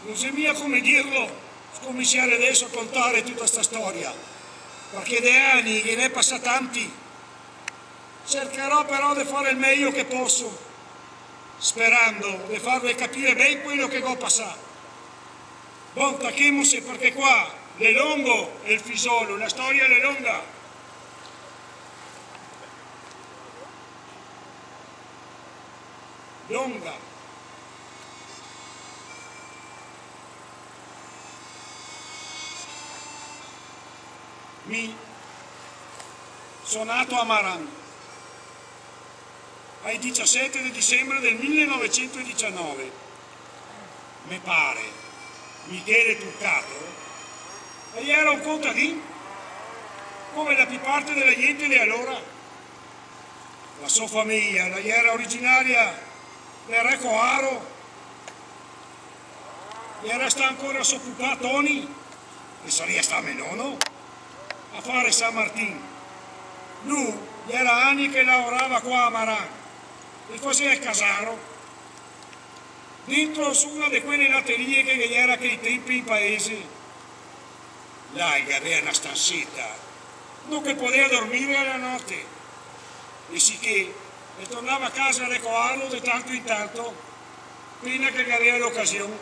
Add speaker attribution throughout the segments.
Speaker 1: non si mia come dirlo, scominciare adesso a contare tutta questa storia, perché dei anni che ne è passati tanti. Cercherò però di fare il meglio che posso, sperando di farvi capire bene quello che ho passato. Bon, tacchiamoci perché qua è lungo il fisolo, la storia è lunga. Lunga. Sono nato a Maran il 17 di dicembre del 1919. Mi pare Michele Turcato, e era un contadino come la più parte della gente di allora. La sua famiglia era originaria del Recoaro, e era sta ancora suo papà Toni, che sarebbe sta menono, a fare San Martino. Lui era anni che lavorava qua a Maran e faceva il casaro dentro su una di quelle latterie che era che ai tempi in paese. Là aveva una stanzetta dove poteva dormire alla notte, e sicché e tornava a casa a Recoaro di tanto in tanto prima che aveva l'occasione,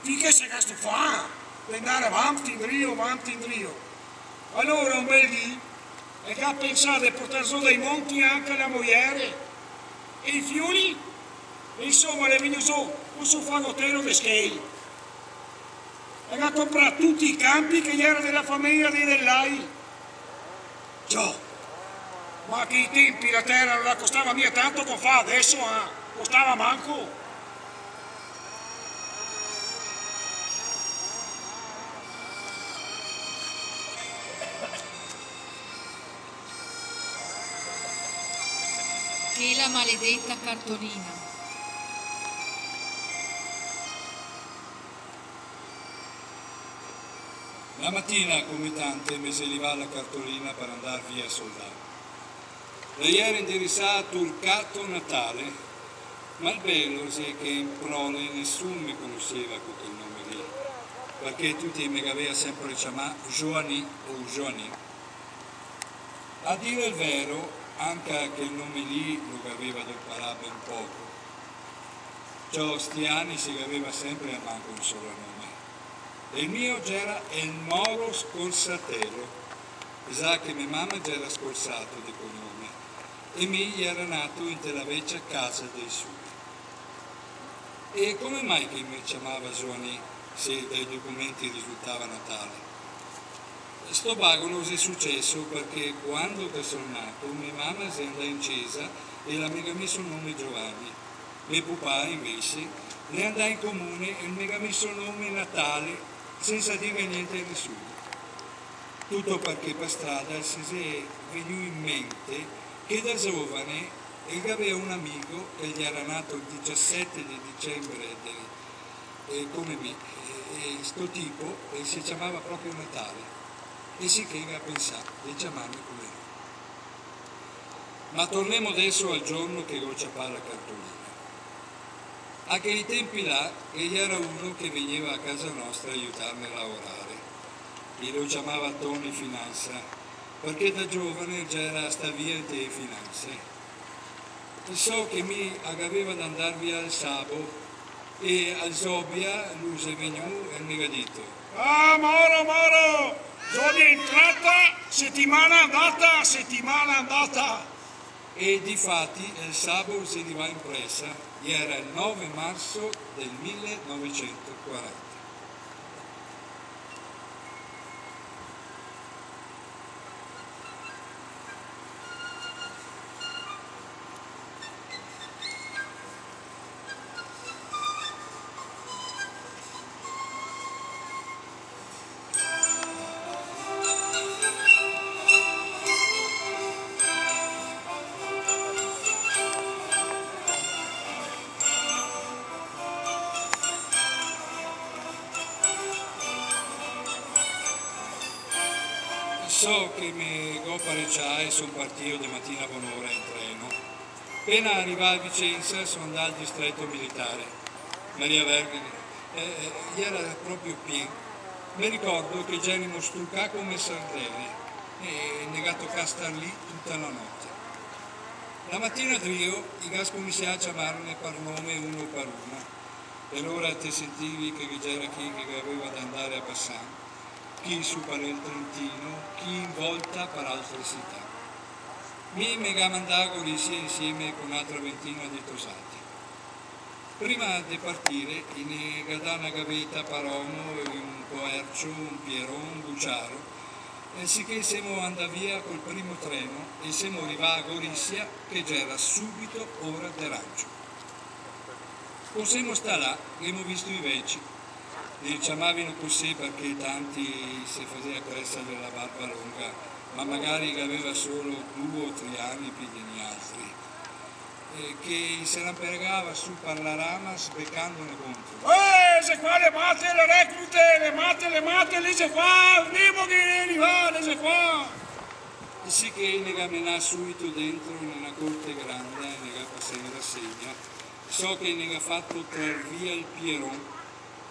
Speaker 1: finché si era stufato di andare avanti in Rio. Allora un bel dì e che ha pensato di portare su dai monti anche la moglie e i fiori, e insomma le venne su un suo fagottero di schei e ha comprato tutti i campi che erano della famiglia dei Dellai. Già, ma che i tempi la terra non la costava mica tanto come fa adesso, costava manco.
Speaker 2: Che la maledetta cartolina.
Speaker 3: La mattina, come tante, mi si levava la cartolina per andare via a soldare. Lei era indirizzata a Turcato Natale, ma il bello è che in prole nessuno mi conosceva con quel nome lì, perché tutti mi avevano sempre chiamato Giovanni o Giovanni. A dire il vero, anche che il nome lì lo aveva da imparare ben poco. Ciò sti anni si aveva sempre a manco un solo nome. Il mio era il Moro Scorsatello, sa che mia mamma già era scorsato di cognome e mi era nato in la vecchia casa dei suoi. E come mai che mi chiamava Giovanni se dai documenti risultava Natale? Sto bagolo è successo perché quando sono nato mia mamma si andò in chiesa e la mi ha messo il nome Giovanni. Mio papà invece ne andò in comune e mi ha messo il nome Natale senza dire niente a nessuno. Tutto perché per strada si è venuto in mente che da giovane aveva un amico che gli era nato il 17 di dicembre come me, e sto tipo si chiamava proprio Natale. E si che ha pensato di chiamarmi come lui. Ma torniamo adesso al giorno che ho ciappato la cartolina. A quei tempi là, egli era uno che veniva a casa nostra a aiutarmi a lavorare. Io lo chiamava Tony Finanza, perché da giovane già era sta via di finanze. E so che mi aveva da andare via al Sabo e al Zobia lui si è venuto e mi ha detto:
Speaker 1: Ah, Moro! Giorno entrata, settimana andata.
Speaker 3: E difatti il sabato si arrivò in pressa, era il 9 marzo del 1940. So che mi go parecciai e sono partito di mattina a buon'ora in treno. Appena arrivai a Vicenza sono andato al distretto militare, Maria Vergine, era proprio pieno. Mi ricordo che c'erano stucca come sardelle e negato a star lì tutta la notte. La mattina trio i gas commissari chiamarono per nome uno per uno e allora ti sentivi che c'era chi che aveva da andare a Bassano, chi su per il Trentino, chi in volta per altre città. Mi mega mandago insieme con un'altra ventina di tosati. Prima di partire, in Gadana Gavetta, Paromo, un Coercio, un Piero, un Buciaro, sicché siamo andati via col primo treno e siamo arrivati a Gorizia, che già era subito ora d'arancio. Possiamo stare là, abbiamo visto i vecchi, li chiamavano così perché tanti si faceva crescere la barba lunga, ma magari che aveva solo 2 o 3 anni più di altri. Che se la pregava su per la rama sbeccandone contro.
Speaker 1: Se qua le mate, le reclute, le mate, lì se qua, andiamo che arriva, lì se qua.
Speaker 3: E sì che ne camminava subito dentro nella corte grande, ne passare la segna. So che ne ha fatto trar via il Pieron,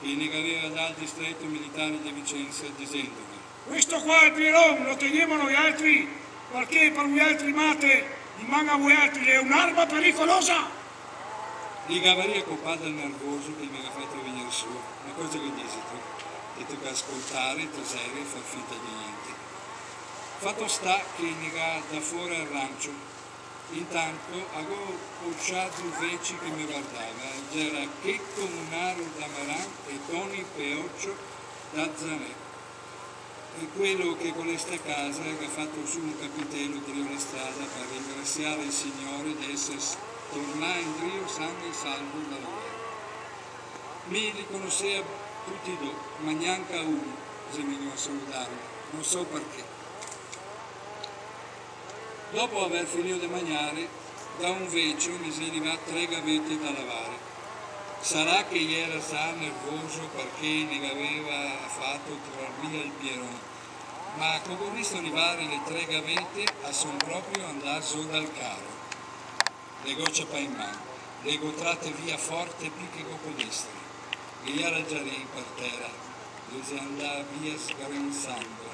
Speaker 3: che ne aveva dal distretto militare di Vicenza, dicendogli:
Speaker 1: questo qua è il Pieron, lo teniamo noi altri, perché per voi altri mate, in mano a voi altri è un'arma pericolosa.
Speaker 3: Di Gavaria coppata al nervoso che mi ha fatto venire su. Ma cosa che dici tu? Ti tocca ascoltare, tasere e far finta di niente. Fatto sta che ne ha da fuori al rancio. Intanto avevo pocciato veci che mi guardava. C'era Checco Munaro da Maran e Toni Peoccio da Zanè. E quello che con questa casa ha fatto su un capitello di la strada per ringraziare il Signore di essere tornato in Rio sano e salvo dalla guerra. Mi riconosceva tutti e due, ma neanche uno se veniva a salutarmi, non so perché. Dopo aver finito di mangiare, da un vecchio mi si arrivati 3 gavette da lavare. Sarà che era sta nervoso perché ne aveva fatto trar via il Pieron, ma come ho visto arrivare le 3 gavette, sono proprio andato su dal carro. Le gocce pa in mano, le tratte via forte più che cocodestri. E era già lì per terra, dove si andava via sgranzando.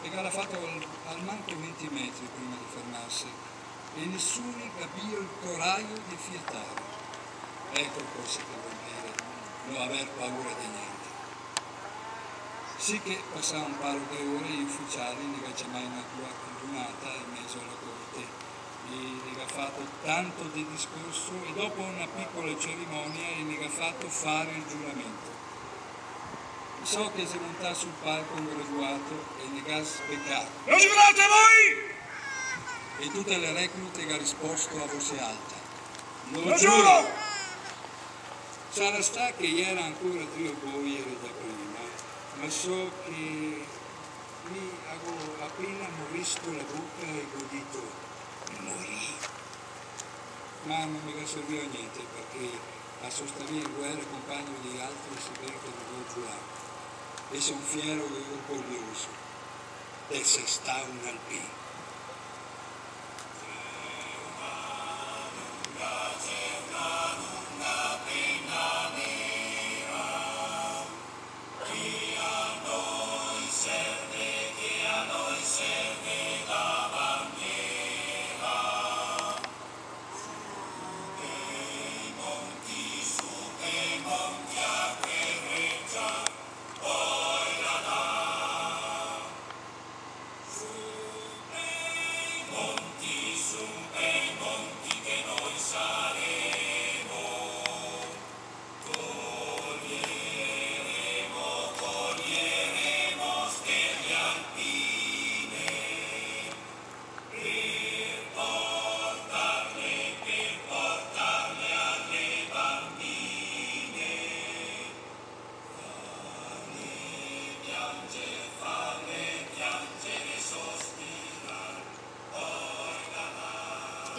Speaker 3: E che era fatto al manco 20 metri prima di fermarsi, e nessuno capiva il coraggio di fiatare. Ecco cosa che vuol dire non aver paura di niente. Sì che passava un paio di ore gli ufficiali ne chiamavano una tua giornata in mezzo alla corte e ne ha fatto tanto di discorso e dopo una piccola cerimonia ne ha fatto fare il giuramento. So che si è montato sul palco un graduato e ne ha speccato.
Speaker 1: Lo giurate voi?
Speaker 3: E tutte le reclute che ha risposto a voce alta.
Speaker 1: Lo giuro!
Speaker 3: Sarà sta che era ancora 3 boieri da prima, ma so che mi avevo appena morisco la bocca e ho detto morì. Ma non mi serviva niente perché a sostenere in guerra compagno di altri si vede che dovevo giurare. E sono fiero e orgoglioso di essere stato un alpino.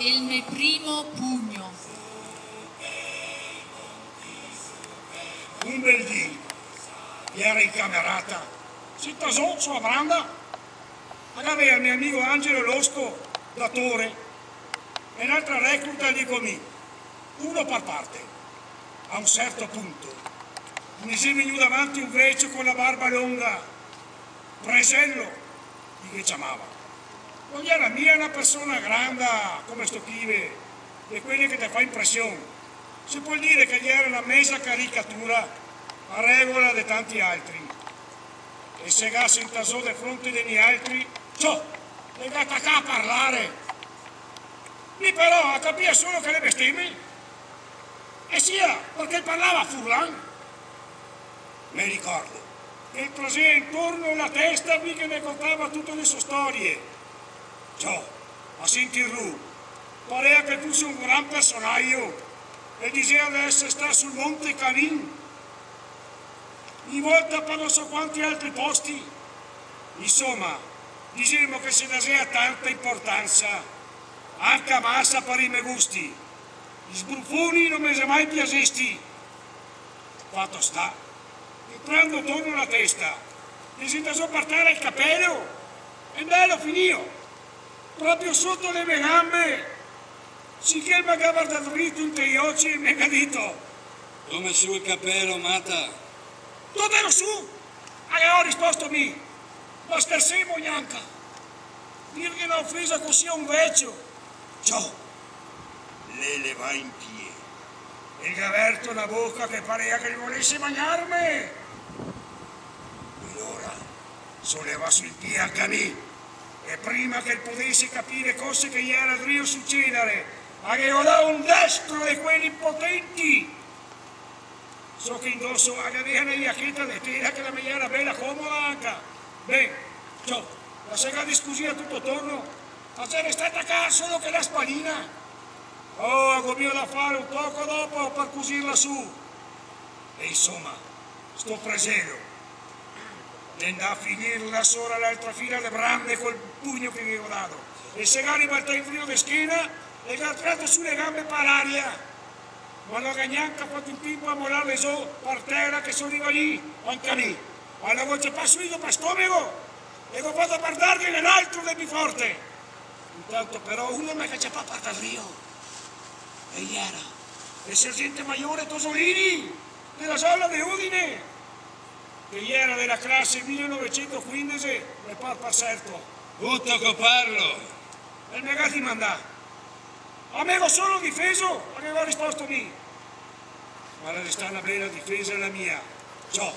Speaker 2: Il mio primo pugno.
Speaker 1: Un bel dì, era in camerata, si tasò sulla branda, aveva il mio amico Angelo Losco, datore, e l'altra recluta di comì, uno per parte. A un certo punto, mi si è venuto davanti un vecchio con la barba lunga, Presello, di che chiamava. Non era mia una persona grande come sto pive, di quelli che ti fa impressione. Si può dire che gli era una mesa caricatura a regola di tanti altri. E se gas in tasò di fronte degli altri, ciò, è andata qua a parlare. Mi però a capire solo che le bestemmie. E sia, perché parlava furlan. Mi ricordo che trasea intorno la testa che ne contava tutte le sue storie. Ciò, a sentir lui, parea che fosse un gran personaggio e diceva di essere stato sul Monte Canin, in volta per non so quanti altri posti. Insomma, diciamo che se ne ha tanta importanza, anche a massa per i miei gusti. Gli sbruffoni non mi sono mai piaciuti. Fatto sta, che prendo torno la testa, e si so partire il capello, e bello finito, proprio sotto le mie gambe. Sicché mi ha guardato dritto in tre occhi e mi ha detto:
Speaker 3: come su il capello, Mata?
Speaker 1: Tutto ero su! E ho risposto mi, ma scherzemo neanche. Dire che l'ho offesa così a un vecchio. Ciò, le va in piedi. E gli ha aperto una bocca che parea che gli volesse mangiarmi. E allora solleva sul piede anche a me. E prima che potesse capire cose che gli era drio succedere, avevo là un destro di quelli potenti. So che indosso aveva una giacchetta di tela che la mia era bella comoda anche. Beh, ciò, la sega discussione tutto attorno, ma c'era stata qua solo che la spalina. Oh, avevo da fare un poco dopo per cosirla su. E insomma, sto Presello ne andava a finire la sola all'altra fila di brande col pugno che avevo dato. E se gari baltò in filo di schiena e gli ha tirato sulle gambe per l'aria. Ma non ha neanche fatto in tempo a molarle su per terra che sono lì, anche lì. Alla voce passo io per stomaco e ho fatto per dargli l'altro del più forte. Intanto però uno mi cacciava per dal rio. E era il sergente maggiore Tosolini della Solla di Udine, che era della classe 1915, e per certo.
Speaker 3: Tutto che parlo.
Speaker 1: E mi ha mandato. Avevo solo difeso, aveva risposto lì. Ma la resta una bella difesa la mia. Ciò.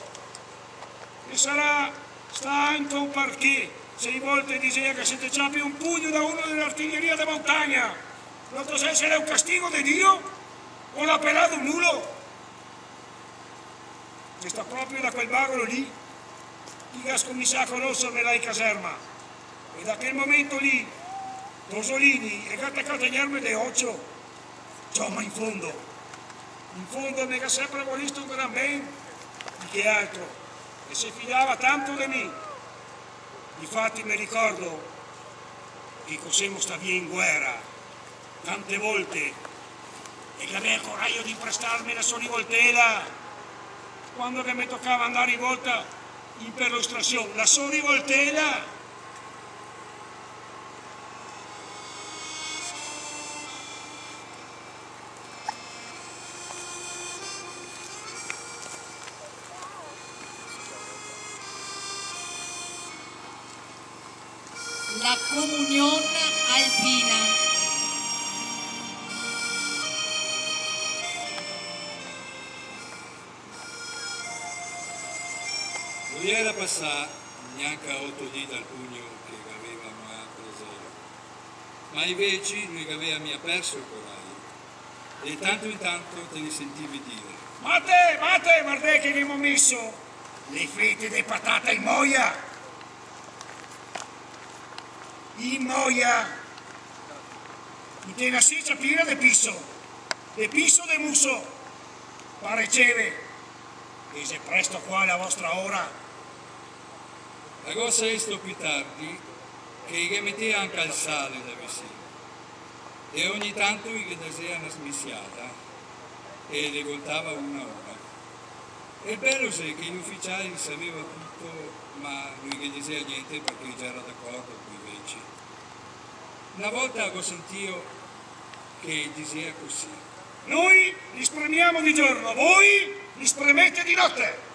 Speaker 1: E sarà stanco perché 6 volte diceva che se ti ciapi un pugno da uno dell'artiglieria di montagna, non so se era un castigo di Dio o l'ha pelato un mulo. Che sta proprio da quel bagolo lì, chi ha scominciato a conoscermi là in caserma. E da quel momento lì Tosolini è gatta a catenarmi le occhio. Ciò, ma in fondo mi ha sempre voluto un gran ben, di che altro, e si fidava tanto di me. Difatti mi ricordo che cos'emo sta via in guerra, tante volte, e che aveva il coraggio di prestarmi la sua rivoltella, quando che mi toccava andare in volta in perlustrazione, la sua rivoltella.
Speaker 2: La comunión alpina.
Speaker 3: Non era passato neanche a 8 dita al pugno che aveva mia Presello, ma invece lui che aveva mia perso il coraggio. E tanto in tanto te ne sentivi dire:
Speaker 1: Mate, guardate che abbiamo messo le fette di patata in moia. In moia, in una siccia piena di piso di muso, pareceve, e se presto qua la vostra ora.
Speaker 3: la cosa è sto più tardi che gli metteva anche al sale da vicino e ogni tanto gli desea una smissiata e le contava una ora. E il bello è che gli ufficiali sapevano tutto, ma lui che diceva niente perché già era d'accordo con i vecchi. Una volta ho sentito che diceva così:
Speaker 1: Noi li spremiamo di giorno, voi li spremete di notte.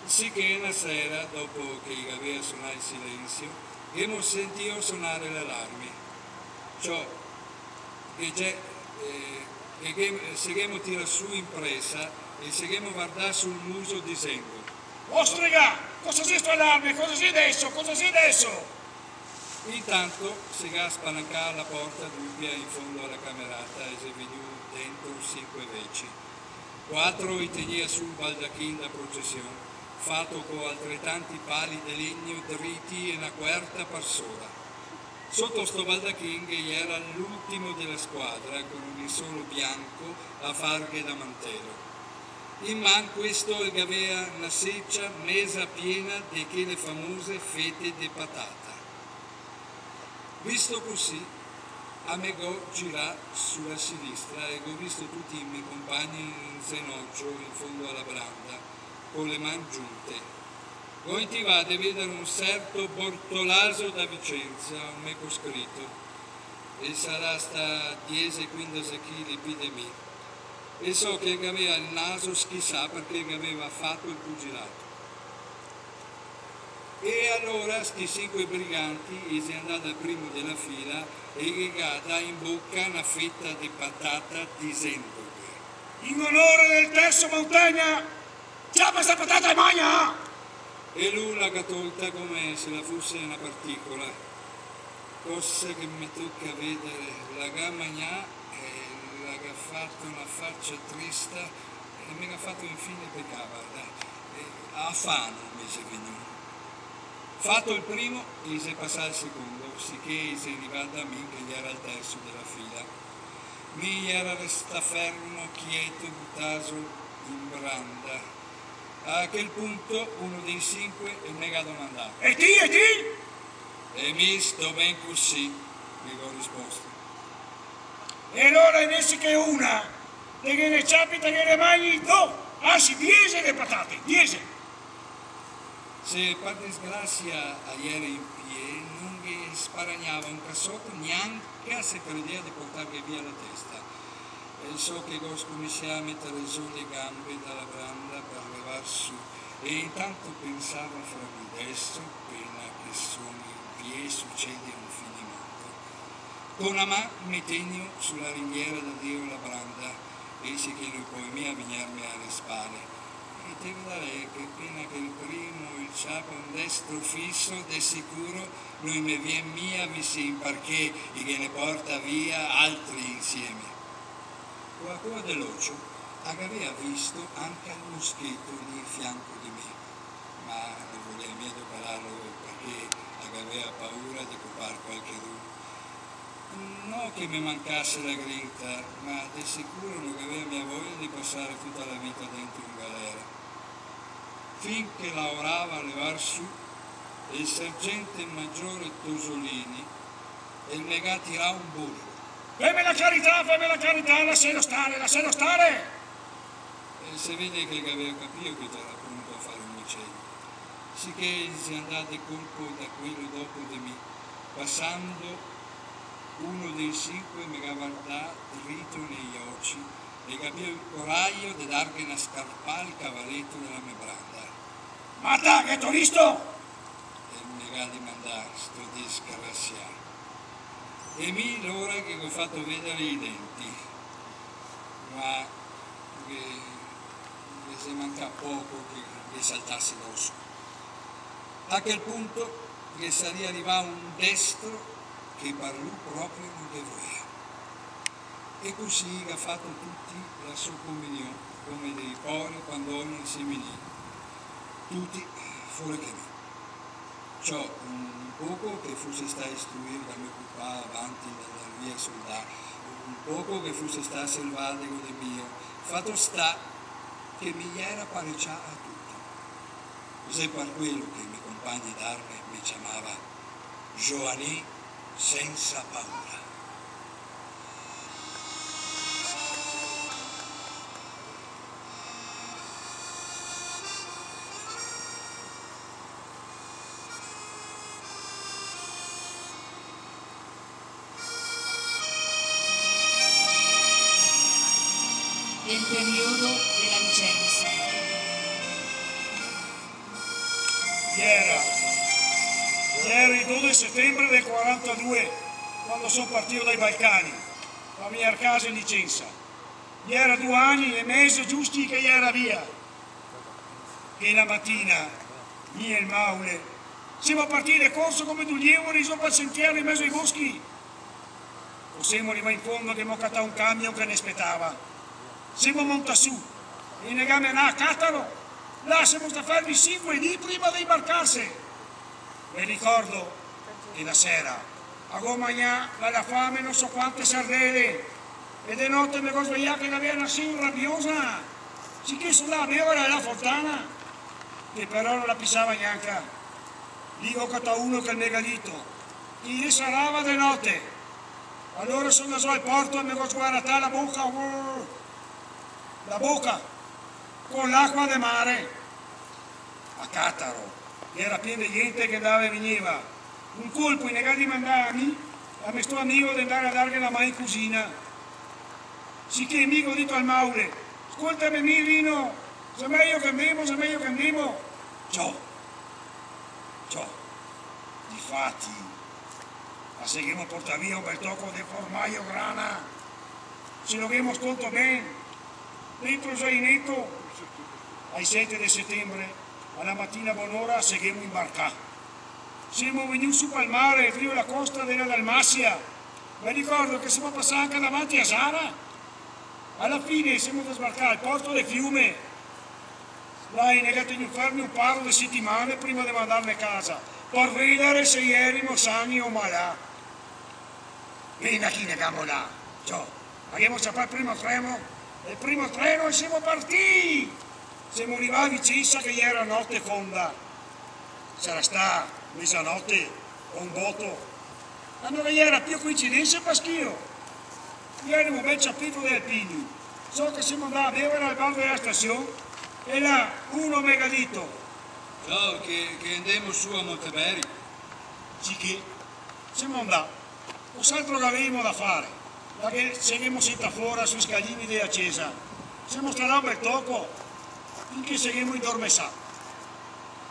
Speaker 3: Sì che una sera, dopo che aveva suonato il silenzio, abbiamo sentito suonare l'allarme. Ciò che seguiamo tira su in presa e seguiamo guardare sul muso dicendo:
Speaker 1: Oh strega, cosa c'è sto allarme? Cosa c'è adesso? Cosa c'è adesso?
Speaker 3: Intanto si ga spalancare la porta dubbia in fondo alla camerata e si veniva dentro 5 veci. 4 i tenia sul baldachin da processione, fatto con altrettanti pali di legno dritti e una quarta persona. Sotto sto baldachin che era l'ultimo della squadra con un solo bianco a farghe da mantello. In man questo che aveva una seccia mesa piena di quelle famose fette di patata. Visto così, a me go girà sulla sinistra e ho visto tutti i miei compagni in zenocchio in fondo alla branda, con le mani giunte. Ho intivato a vedere un certo Bortolaso da Vicenza, un meco scritto, e sarà sta 10-15 kg più di me. E so che aveva il naso schissà perché aveva fatto il pugilato. E allora sti 5 briganti si è andato al primo della fila e gli dà in bocca una fetta di patata dicendo:
Speaker 1: in onore del terzo montagna, già questa patata è magna!
Speaker 3: E lui l'ha tolta come se la fosse una particola, cosa che mi tocca vedere, la gamagna e l'ha fatto una faccia trista e mi ha fatto infine peccava, a fano mi si venuto. Fatto il primo, gli si è passato il secondo, sicché si è arrivato a me che gli era il terzo della fila. Mi era restato fermo, quieto, buttato in branda. A quel punto uno dei 5 mi ha domandato:
Speaker 1: E ti?
Speaker 3: E mi sto ben così, gli ho risposto.
Speaker 1: E allora invece che una, te che ne capita che ne mangi, no, anzi 10 le patate, 10.
Speaker 3: Se per disgrazia a ieri in piedi non gli sparagnava un cassotto neanche se credeva di portargli via la testa. E so che go scominciava a mettere giù le gambe dalla branda per levar su e intanto pensava fra me adesso, appena che sono in piedi succede un finimento. Con una mano mi tengo sulla ringhiera da Dio la branda e si che lui poi mi avvignarmi alle spalle. E te darei che appena che il primo il ciapo un destro fisso, de sicuro lui mi viene mia vicino perché che ne porta via altri insieme. Con la cua dell'occhio aveva visto anche il moschetto lì in fianco di me, ma non voleva mica pararlo perché aveva paura di copare qualche rumo. Non che mi mancasse la grinta, ma di sicuro non aveva mia voglia di passare tutta la vita dentro un galera. Finché lavorava a levar su, il sergente maggiore Tosolini e il mega tirava un burro.
Speaker 1: Fammi la carità, lascialo stare!
Speaker 3: E si vede che aveva capito che era pronto a fare un uccello. Sicché si è andato colpo da quello dopo di me, passando uno dei 5 mi ha guardato dritto negli occhi e capì il coraggio di dargli una scarpata al cavalletto della mia branda.
Speaker 1: Ma da, che t'ho visto?
Speaker 3: E mi ha domandato, sto disgraziato. E mi l'ora che ho fatto vedere i denti, ma che si manca poco che saltasse l'osso. A quel punto che sarebbe arrivato un destro che per lui proprio non voleva. E così ha fatto tutti la sua comunione, come dei poveri quando ogni seminino. Tutti fuori che me. Ciò un poco che fosse stato istruito da mio papà avanti dalla via soldati, un poco che fosse stato selvatico di mio, fatto sta che mi era parecciato a tutto. Cos'è per quello che i miei compagni d'arme mi chiamava Giovanni senza paura.
Speaker 2: del periodo della licenza.
Speaker 1: Era il 12 settembre del 42, quando sono partito dai Balcani, la mia casa in licenza. Era 2 anni e mezzo giusti che era via. E la mattina, io e il Maule, siamo partiti a corso come due lievoli sopra il sentiero in mezzo ai boschi. O siamo arrivati in fondo che abbiamo cattato un camion che ne aspettava. Siamo montati su e negame a Cataro. Là siamo stati fermi 5 lì prima di imbarcarsi. Mi ricordo che la sera a Gomagnà, la fame, non so quante sardelle, e di notte mi ho svegliato che aveva una sera rabbiosa. Si che sono là a bere la fontana, che però non la pisava neanche. Lì ho cattato uno che il megalito, che gli sarava di notte. Allora sono andato al porto e mi ho sguardato la bocca, con l'acqua del mare. A Cataro, che era pieno di gente che andava e veniva. Un colpo in negati di mandarmi a questo amico di andare a dargli la mano in cucina. Sicché amico ho detto al Maule, ascoltami Mirino, se meglio che andiamo. Ciao. Difatti, la seguiamo a portare via un bel tocco di formaggio grana. Se lo abbiamo ascolto bene, dentro il zainetto, ai 7 di settembre, alla mattina a buon'ora, seguiamo imbarcati. Siamo venuti su al mare, il rio e la costa della Dalmazia. Mi ricordo che siamo passati anche davanti a Sara. Alla fine siamo da sbarcare al porto del fiume. Là è negato di farmi un paio di settimane prima di mandarmi a casa, per vedere se erano sani o malà. Vieni a chi negamo là. Ciao, abbiamo sappato il primo treno e siamo partiti. Siamo arrivati a Vicenza che era notte fonda. Sarà sta mezzanotte o un botto. Ma non era più coincidenza paschio. Ieri un bel ciappito dei alpini. So che siamo andati a bere al bar della stazione e là uno mi ha detto.
Speaker 3: Ciao, che andiamo su a Monteberry.
Speaker 1: Sì che siamo andati. Cos'altro che avevamo da fare? Perché seguiamo senta fuori sui scaglini della chiesa. Siamo stati un bel tocco finché seguiamo in dormesà.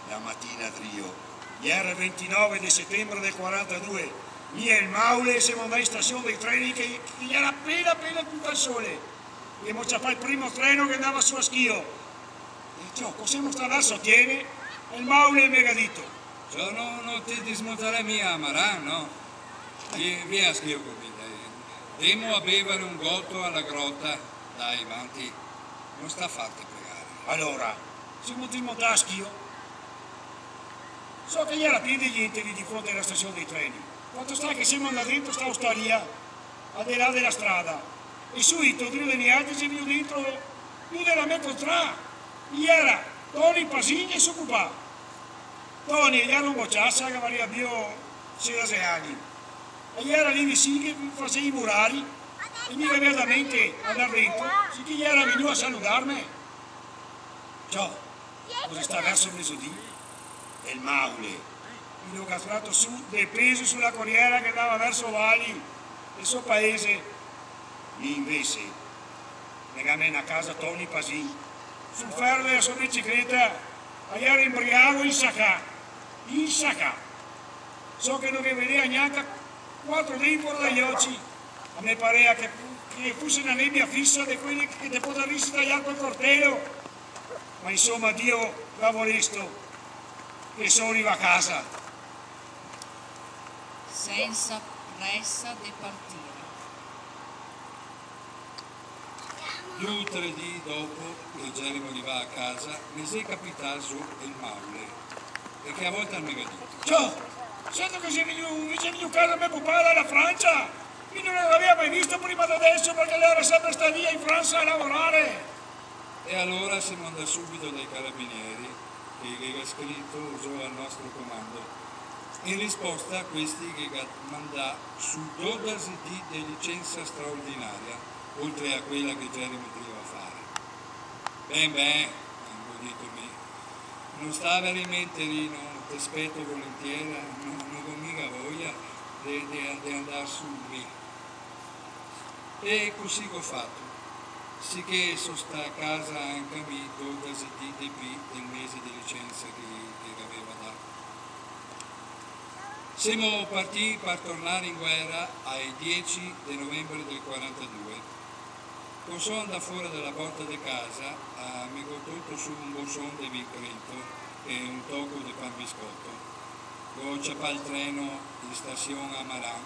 Speaker 1: La mattina trio, era il 29 di settembre del 42, io e il Maule siamo andati in stazione dei treni che era appena tutto al sole. Abbiamo ciappato il primo treno che andava su a Schio. E ciò, possiamo stare a sottiene e il Maule mi ha detto.
Speaker 3: Ciao, non ti dismontare mia Amarà, no? Via a Schio con me, dai. Andiamo a bere un gotto alla grotta. Dai, avanti. Non sta fatta pregare.
Speaker 1: Allora, siamo dismontati a Schio. So che era pieno di gente lì di fronte alla stazione dei treni. Quando sta che siamo andati dentro sta osteria, al di là della strada. E subito, due degli altri si venuto dentro, più della me contra. Era Toni Pasini e suo papà. Toni era un bocciassa che aveva più 16 anni. E era lì vicino che faceva i murali. E mi aveva da mente andare dentro, sì che era venuto a salutarmi. Ciao, così sta verso mezzodì. E il Maule, mi ho castrato su, depeso sulla corriera che andava verso Vali, il suo paese. Lì invece, legame a casa Toni Pasini, sul ferro della sua bicicletta, era imbriaco in Sacà. So che non vedeva neanche 4 denti dagli occhi. A me pareva che fosse una nebbia fissa di quelli che ti potresti tagliare col corteo. Ma insomma, Dio l'ha voluto. E sono arrivato a casa.
Speaker 2: Senza pressa di partire.
Speaker 3: 2 o 3 giorni dopo che Gerimo arriva a casa, mi si è capitato su il Maule e che a volte mi ha detto.
Speaker 1: Ciao, sento che sei venuto a casa a mio papà dalla Francia. Io non l'aveva mai visto prima di adesso perché lei era sempre stata via in Francia a lavorare.
Speaker 3: E allora siamo andati subito dai carabinieri che aveva scritto usò al nostro comando. In risposta a questi che mandà su 12 di licenza straordinaria, oltre a quella che Gerimo doveva fare. Ben, hanno detto me, non sta veramente lì, non ti aspetto volentieri, non ho mica voglia di andare su me. E così che ho fatto. sicché sono sta a casa anche a me da del mese di licenza che aveva dato. Siamo partiti per tornare in guerra ai 10 di novembre del 42. Quando sono andato fuori dalla porta di casa, mi ho tutto su un borsone di Vicrento e un tocco di pan biscotto. Ho ciappato il treno in stazione a Maran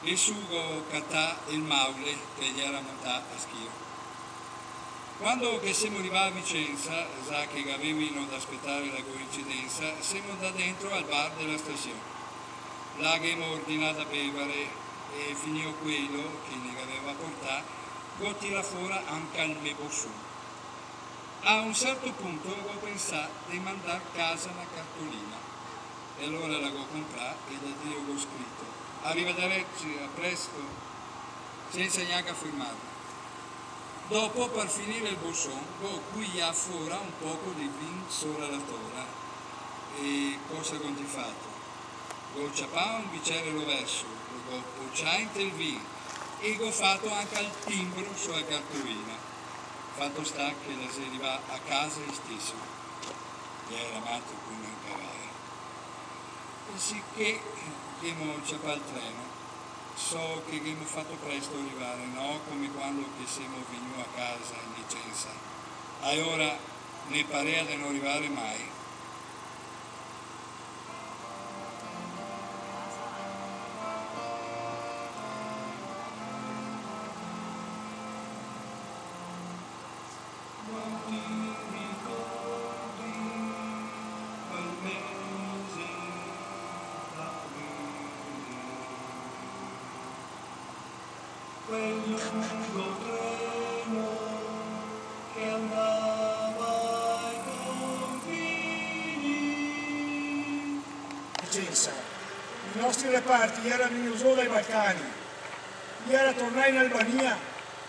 Speaker 3: e sugo cattà il maule che gli era montato a schio. Quando che siamo arrivati a Vicenza, sa che avevano ad aspettare la coincidenza, siamo andati dentro al bar della stazione. Là abbiamo ordinato a bevere e finito quello che ne aveva portato, ho tirato fuori anche il mio borsone. A un certo punto ho pensato di mandare a casa una cartolina e allora l'ho comprata e da Dio ho scritto arrivederci, a presto, senza neanche firmarla. Dopo, per finire il borsone, ho qui fuori un poco di vino sopra la tola. E cosa ho fatto? Ho ciappato un bicchiere roverso, ho pocciato il vino e ho fatto anche il timbro sulla cartolina. Fatto sta che la si arriva a casa stesso. Gli era matto con un cavallo. E sicché abbiamo ciappato il treno. So che abbiamo fatto presto arrivare, no come quando che siamo venuti a casa in Vicenza. E ora ne parea di non arrivare mai.
Speaker 1: Quel lungo treno che andava ai confini. Vicenza, i nostri reparti erano in uso dai Balcani, era tornare in Albania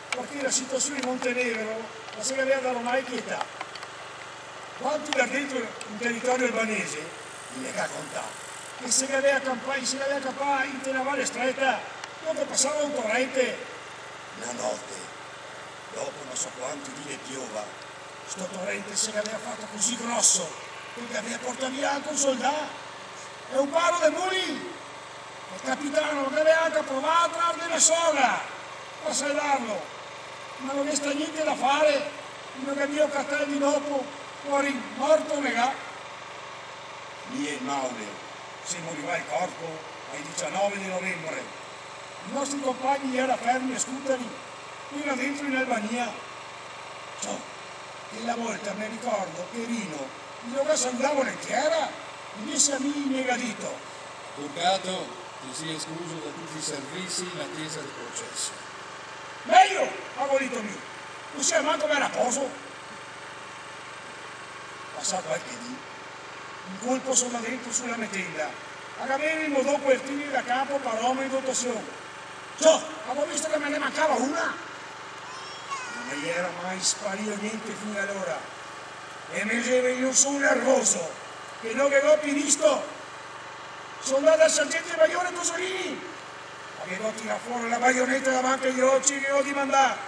Speaker 1: perché la situazione in Montenegro la si aveva ormai quietà. Quanti da dentro in territorio albanese, mi ha contato, che si aveva campare in una valle stretta dove passava un torrente. La notte, dopo non so quanti di ne piova, sto torrente se l'aveva fatto così grosso che aveva portato via anche un soldato e un palo di muli. Il capitano aveva anche provato a trarne una sola per salvarlo, ma non resta niente da fare, non abbiamo cartelli dopo, fuori morto negà. Lì è il Maule, si moriva il corpo ai 19 di novembre. I nostri compagni erano fermi a scuteri, qui là dentro in Albania. Ciò, che la volta mi ricordo che Rino, io che salutavo l'intera, mi disse a me negadito.
Speaker 3: Purgato, ti sia escluso da tutti i servizi in attesa del processo.
Speaker 1: Meglio, favorito mio, non sia manco per raposo. Passato qualche dì, un colpo sono dentro sulla metenda, a avevamo dopo il tiro da capo per Roma in dotazione. Ciò, avevo visto che me ne mancava una. Non mi era mai sparito niente fino ad ora. E mi io sono nervoso, che non avevo più visto. Sono andato al sergente Maggiore Tosolini. Avevo tirato fuori la baionetta davanti agli occhi che ho dimandato.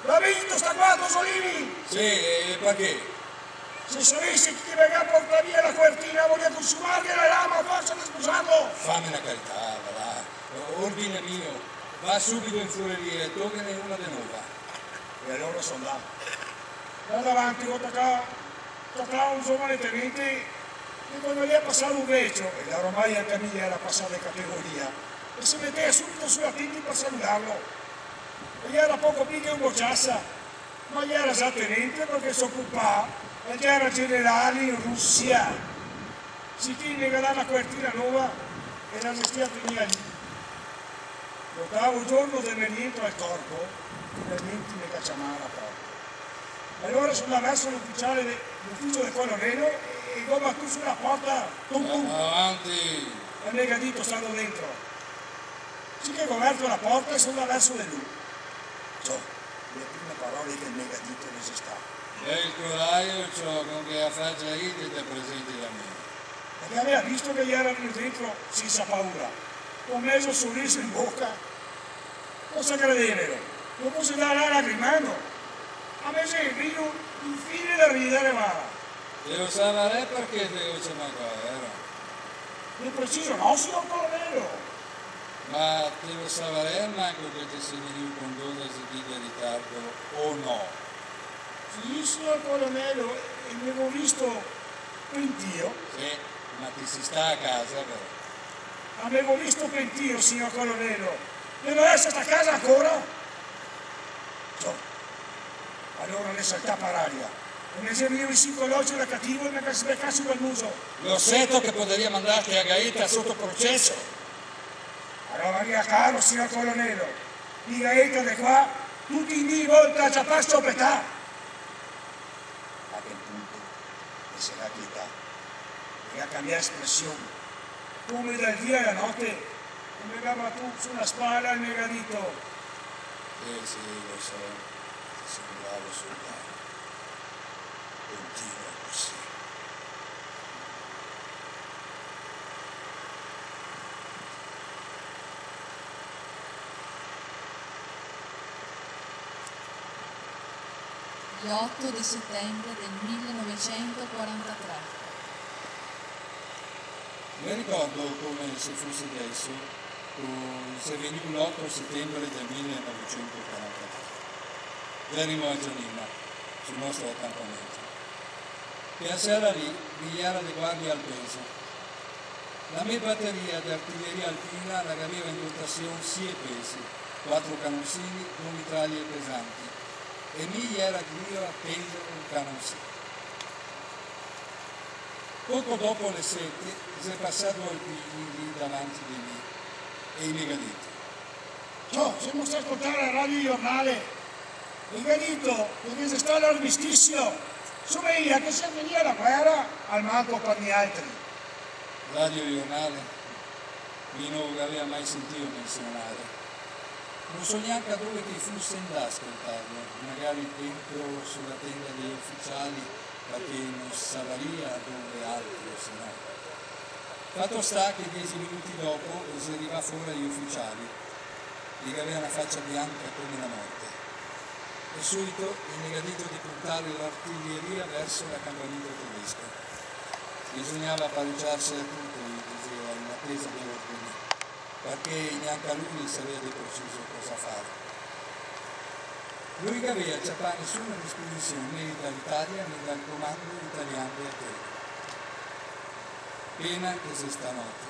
Speaker 1: L'ha visto sta qua Tosolini?
Speaker 3: Sì, e perché?
Speaker 1: Se sapessi chi mi ha portato via la coertina, voglio consumargli la lama a forza di sposarlo.
Speaker 3: Fammi una carità, va. Ordine mio. Va subito in fureria e togliene una di nuova.
Speaker 1: E allora sono là. Da davanti ho toccato un giovane tenente che quando gli è passato un vecchio, e da ormai anche a me era passata in categoria, e si metteva subito sulla tinta per salutarlo. E gli era poco più che un bocciassa, ma gli era già tenente perché suo papà e gli era generale in Russia. Si tiene che dà una coertina nuova e la gestia finita lì. L'ottavo giorno del rientro al corpo, finalmente mi cacciamava proprio. Allora sono verso l'ufficio del colonnello e go battuto sulla porta, tum tum.
Speaker 3: Avanti!
Speaker 1: E il negadito stando dentro. Sì che ho aperto la porta e sono verso di lui. Ciò, le prime parole che il negadito ne si sta.
Speaker 3: E il coraggio ciò con che a faccia ride te presenti da me.
Speaker 1: Perché aveva visto che gli era venuto dentro senza paura. Ho messo il sorriso in bocca. Cosa credevano? Lo puse da là lagrimando. E gli aveva visto che gli era venuto dentro senza paura. Ho messo il sorriso in bocca. Cosa credevano? Lo puse da là lagrimando. E gli aveva visto che gli era venuto dentro senza paura. Ho messo il sorriso in bocca. Cosa credevano? Lo puse da là lagrimando. A me sembra infine da ridere, va.
Speaker 3: E lo saprei perché devo c'è una guerra.
Speaker 1: Di preciso no, signor colonnello.
Speaker 3: Ma te lo saprei manco che ti sei venuto con 12 di ritardo o no?
Speaker 1: Sì, signor colonnello, e mi avevo visto pentio.
Speaker 3: Sì, ma ti si sta a casa però.
Speaker 1: Avevo visto pentio, signor colonnello. Deve essere a casa ancora? So. Allora ne salta per aria. E mi sembra io il psicologico da cattivo e mi becassi quel muso.
Speaker 3: Lo setto che poteria mandarti a Gaeta sotto processo.
Speaker 1: Allora via caro, signor colonnello. Di Gaeta di qua, tutti i miei volta già passo petà. A quel punto, e se la chita, e a cambiare espressione. Come dal dia alla notte, e mi dava tu sulla spalla il megadito.
Speaker 3: Sì, lo so, ti sei un bravo soldato. Continua così.
Speaker 2: L'8 di settembre del 1943.
Speaker 3: Mi ricordo come se fosse adesso, se venivo l'8 settembre del 1943. Erimo a Giannina, sul nostro accampamento. Quella sera lì, migliaia di guardie al peso. La mia batteria di artiglieria alpina la aveva in dotazione 6 pesi, 4 canoncini, 2 mitraglie pesanti, e mi era io appeso un canoncino. Poco dopo le 7 si è passato Alpini lì davanti di me e i megadito.
Speaker 1: Ciao, siamo stati a ascoltare la radio giornale. Il gadito, che si sta all'armistizio, somiglia che se veniva la guerra al manco per gli altri.
Speaker 3: Radio giornale, io non aveva mai sentito menzionare. Non so neanche dove che fosse in da ascoltarlo, magari dentro sulla tenda degli ufficiali, perché non saperia dove altro se no. Fatto sta che 10 minuti dopo si arriva fuori agli ufficiali, che aveva una faccia bianca come la morte. E subito il negadito di puntare l'artiglieria verso l'accampamento tedesco. Bisognava pareggiarsi a tutto, gli diceva, in attesa di ordini, perché neanche a lui sapeva di preciso cosa fare. Lui che aveva già nessuna disposizione né dall'Italia né dal comando italiano di Atene. Pena che se stanotte,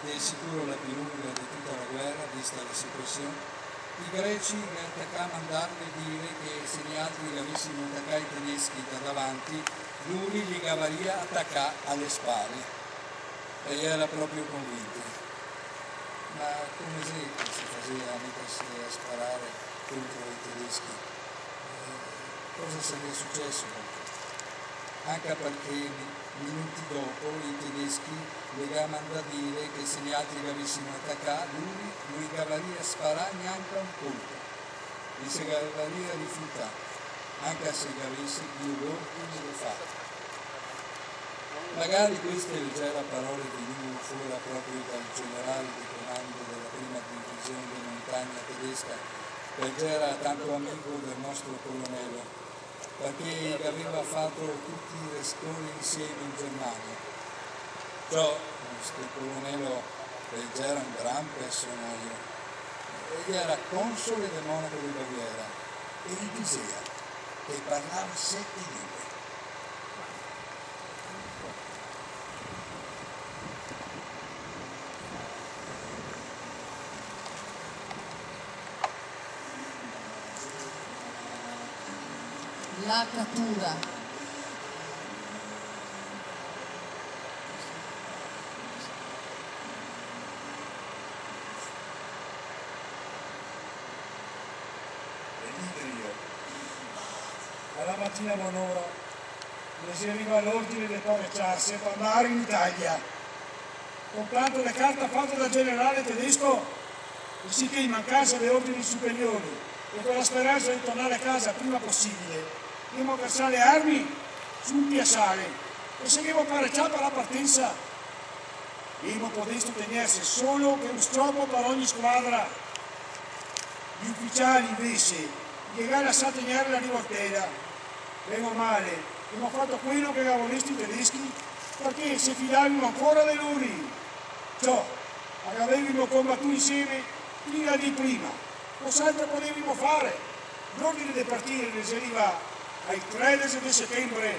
Speaker 3: ed è sicuro la più lunga di tutta la guerra, vista la situazione, i greci li attaccavano a mandarli a dire che se gli altri li avessimo attaccati i tedeschi da davanti, lui li cavaria attaccare alle spalle. E era proprio convinto. Ma come se si faceva a mettersi a sparare contro i tedeschi? Cosa sarebbe successo? Anche perché minuti dopo i tedeschi le mandano a dire che se gli altri li avessimo attaccato, lui cavaria a sparare neanche un colpo, e se cavaria a rifiutare, anche se avesse più l'ordine lo fa. Magari queste leggere parole venivano fuori proprio dal generale di comando della prima divisione di montagna tedesca, perché era tanto amico del nostro colonnello, perché aveva fatto tutti i restori insieme in Germania. Ciò, questo colonnello era un gran personaggio. Egli era console del monaco di Baviera e gli diceva che parlava 7 lingue.
Speaker 2: La cattura.
Speaker 1: Alla mattina a buon'ora mi si arriva l'ordine di pareggiarsi per andare in Italia, comprando le carte fatte dal generale tedesco, così che in mancanza di ordini superiori e con la speranza di tornare a casa il prima possibile, abbiamo versato le armi su un piazzale e seguiamo pareggiato per la partenza. Abbiamo potuto tenersi solo per un stropo per ogni squadra. Gli ufficiali invece llegare a saltegnare la rivoltella. Meno male, abbiamo fatto quello che avevano visto i tedeschi, perché si fidavano ancora di loro. Ciò, avevamo combattuto insieme fino di prima, cos'altro potevamo fare? L'ordine di partire risaliva al 13 di settembre,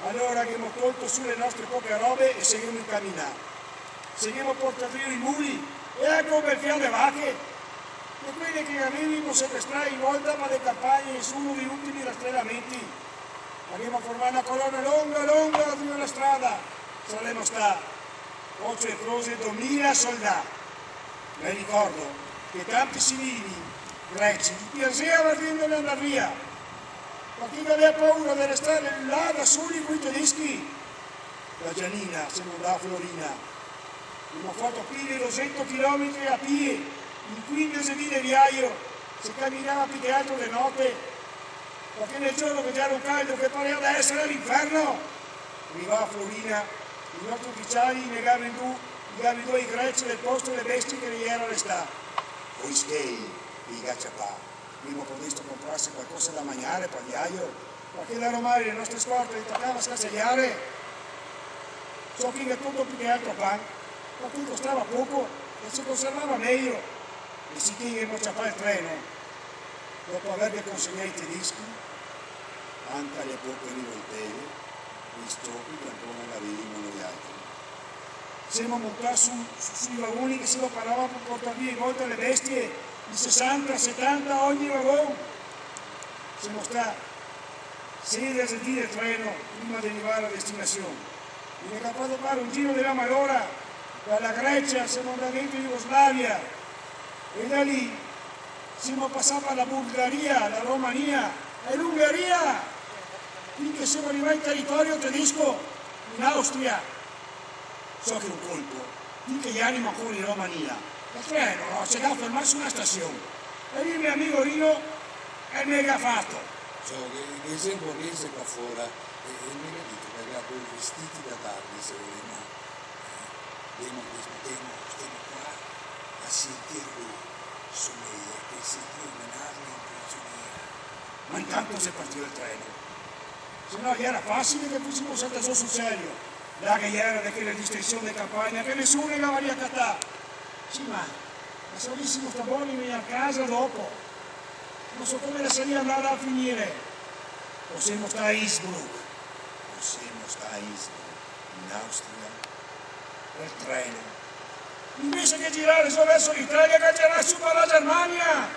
Speaker 1: allora abbiamo tolto sulle nostre poche robe e seguiamo in camminare. Seguiamo a portare i muli e ecco per fiare vacche. E quelli che avevamo sequestrati in volta ma le campagne e sono gli ultimi rastrellamenti. Abbiamo formato una colonna lunga prima della strada. Saremmo stati 8 e croce 2000 soldati. Mi ricordo che tanti civili greci gli piaceva di andare via, perché aveva paura di restare là da soli con i tedeschi. Da Giannina siamo andati a Florina. Abbiamo fatto più di 200 km a piedi, in 15 di viaggio, si camminava più che altro le notte, perché nel giorno che c'era un caldo che pareva di essere l'inferno. Arrivava a Florina, i nostri ufficiali negavano in due i greci del posto le bestie che gli erano restate. Poi schei, i gacciapà, abbiamo potuto comprarsi qualcosa da mangiare per viaggio, perché da romani le nostre scorte li toccava a scassagliare. So che è tutto più che altro pan, perché costava poco e si conservava meglio. E si che mocciapà il treno, dopo avervi consegnato i tedeschi, anche alle poche rivoltelle, gli stoppi che ancora non avevano gli altri. Siamo montati sui vagoni che si lo parlavano per portare via in volta le bestie, di 60, 70 ogni vagone. Siamo stati 16 giorni del treno prima di arrivare a destinazione. Mi è capace di fare un giro della malora, dalla Grecia siamo andati dentro in Jugoslavia e da lì siamo passati alla Bulgaria, alla Romania e l'Ungheria, finché siamo arrivati in territorio tedesco, in Austria. So che un colpo, finché gli animo ancora in Romania, il treno no, c'è da fermarsi una stazione e lì il mio amico Rino è mega fatto.
Speaker 3: So che se borghese qua fuori e mi ha detto che aveva due vestiti da dargli se volevamo. Stiamo qua a sentire lui, somiglia che sentire menarmi in prigioniera.
Speaker 1: Ma intanto si partiva il treno, se no gli era facile che fossimo saltati su sul serio, là che gli era di quelle distensioni di campagna che nessuno ne aveva riaccattato. Sì, ma se avessimo sta buoni venire a casa dopo, non so come la sarebbe andata a finire. Possiamo stare a Innsbruck, in Austria, il treno, invece che girare su verso l'Italia, che girare su per la Germania.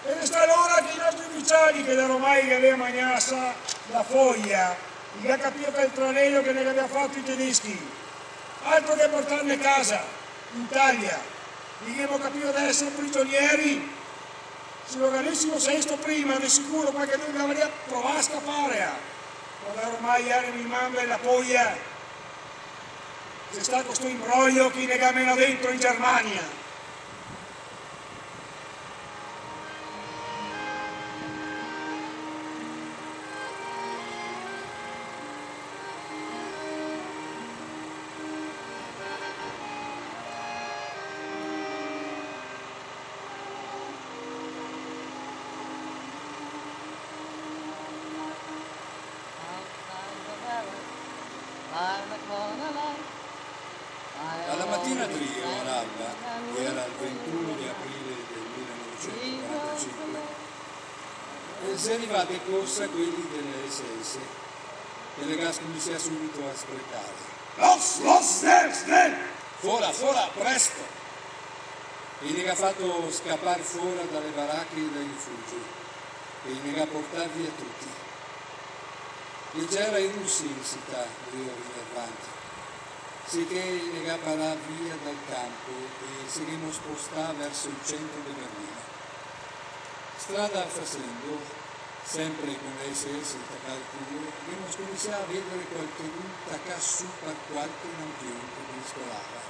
Speaker 1: Ed è sta l'ora che i nostri ufficiali, che da ormai che aveva mangiata la foglia, gli ha capito che il tranello che ne aveva fatto i tedeschi, altro che portarne a casa, in Italia, gli abbiamo capito di essere prigionieri. Se lo avessimo sesto prima, di sicuro qualche lunga avrebbe provato a scappare. Ma ormai era in mano e la poglia. C'è stato questo imbroglio che ne camena dentro in Germania.
Speaker 3: Alla mattina trio all'alba, che era il 21 di aprile del 1945, si è arrivati in corsa quelli delle SS e le gas cominciò subito a sprecare.
Speaker 1: Schnell!
Speaker 3: Fuora, presto! E ne ha fatto scappare fuori dalle baracche e dai rifugi e ne ha portati via tutti. E c'era i russi in città, io rilevanti. Sicché ne parà via dal campo e si spostare verso il centro di Berlino. Strada facendo, sempre con le SS attaccare al culo, abbiamo cominciato a vedere qualche attaccare su per qualche lampione che mescolava.